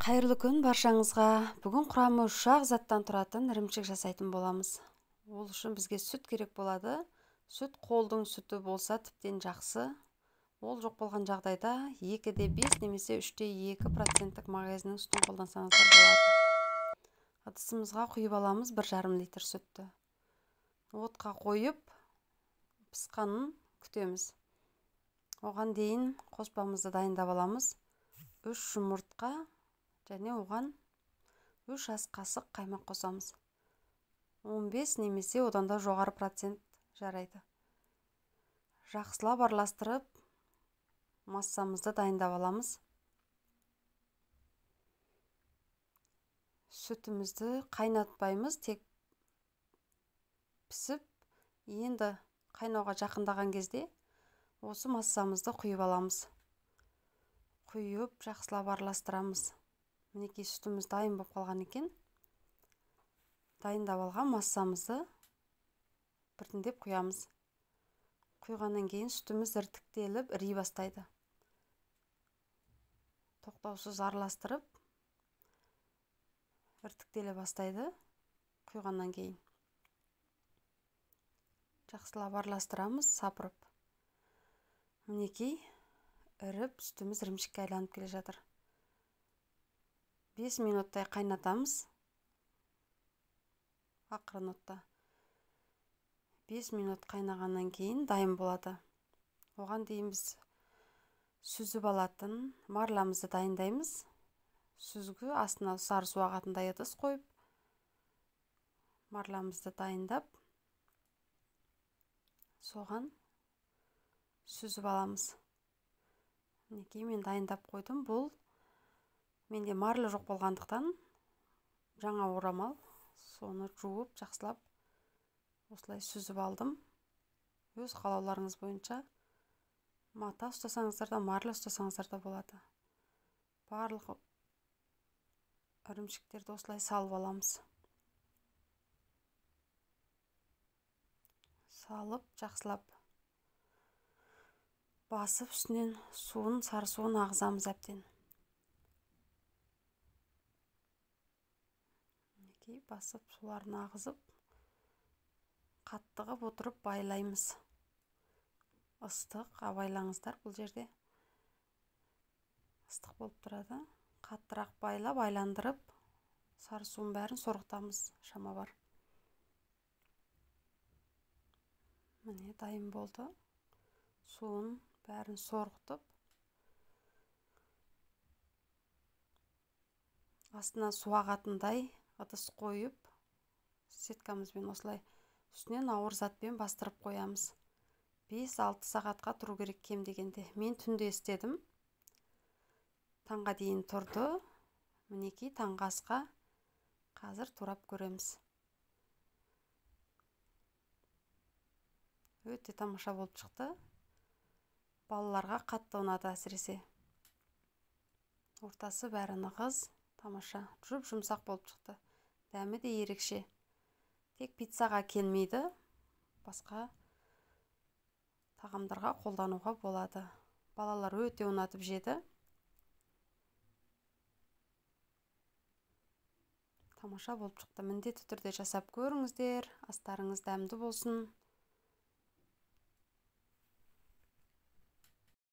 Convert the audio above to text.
Қайырлы күн баршаңызға. Бүгін құрамы 3 заттан тұратын ірімшік жасайтын боламыз. Ол үшін бізге сүт керек болады. Сүт қолдың сүті болса тіптен жақсы. Ол жоқ болған жағдайда 2,5 немесе 3,2% магазиннің сүтін қолдансаңыздар болады. Ыдысымызға құйып аламыз 1,5 литр сүтті. Отқа қойып пысқанын күтеміз. Оған дейін қоспамызды дайындап аламыз. 3 жұмыртқа және оған 3 ас қасық қаймақ қосамыз. 15 немесе одан да жоғары процент жарайды. Жақсылап араластырып массамызды дайындап аламыз. Сүтімізді қайнатпаймыз, тек пісіп, енді қайнауға жақындаған кезде осы массамызды құйып аламыз. Құйып жақсылап араластырамыз. Мінекей сүтіміз дайын болып қалған екен. Дайындап алған массамызды біртіндеп құямыз. Құйғаннан кейін сүтіміз іртіктеліп ірей бастайды. Тоқтаусыз араластырып іртіктеле бастайды құйғаннан кейін. Жақсылап араластырамыз, сапырып. Мінекей іріп сүтіміз ірімшікке айланып келе жатыр. 5 минуттай қайнатамыз. Ақырын отта. 5 минут қайнағаннан кейін дайын болады. Оған дейін біз сүзіп алатын марламызды дайындаймыз. Сүзгі астына сары су ағатындай ыдыс қойып, марламызды дайындап, соған сүзіп аламыз. Мінекей мен дайындап қойдым. Бұл менде марлы жоқ болғандықтан жаңа орамал, соны жуып жақсылап осылай сүзіп алдым. Өз қалауларыңыз бойынша мата ұстасаңыздар да, марлы ұстасаңыздар да болады. Барлық ірімшіктерді осылай салып аламыз. Салып жақсылап басып, үстінен суын, сары суын ағызамыз әбден. Басып, суларын ағызып, қаттығып отырып байлаймыз. Ыстық, абайлаңыздар, бұл жерде ыстық болып тұрады. Қаттырақ байлап, айландырып, сары суын бәрін сорғытамыз, шама бар. Міне, дайын болды. Суын бәрін сорғытып, астына су ағатындай ыдыс қойып, сеткамызбен осылай үстінен ауыр затпен бастырып қоямыз. 5-6 сағатқа тұру керек кем дегенде. Мен түнде істедім. Таңға дейін тұрды. Мінекей таңғы асқа қазір турап көреміз. Өте тамаша болып шықты. Балаларға қатты ұнады әсіресе. Ортасы бәрі нығыз, тамаша, жұмсақ болып шықты. Дәмі де ерекше. Тек пиццаға келмейді, басқа тағамдарға қолдануға болады. Балалар өте ұнатып жеді. Тамаша болып шықты. Міндетті түрде жасап көріңіздер. Астарыңыз дәмді болсын.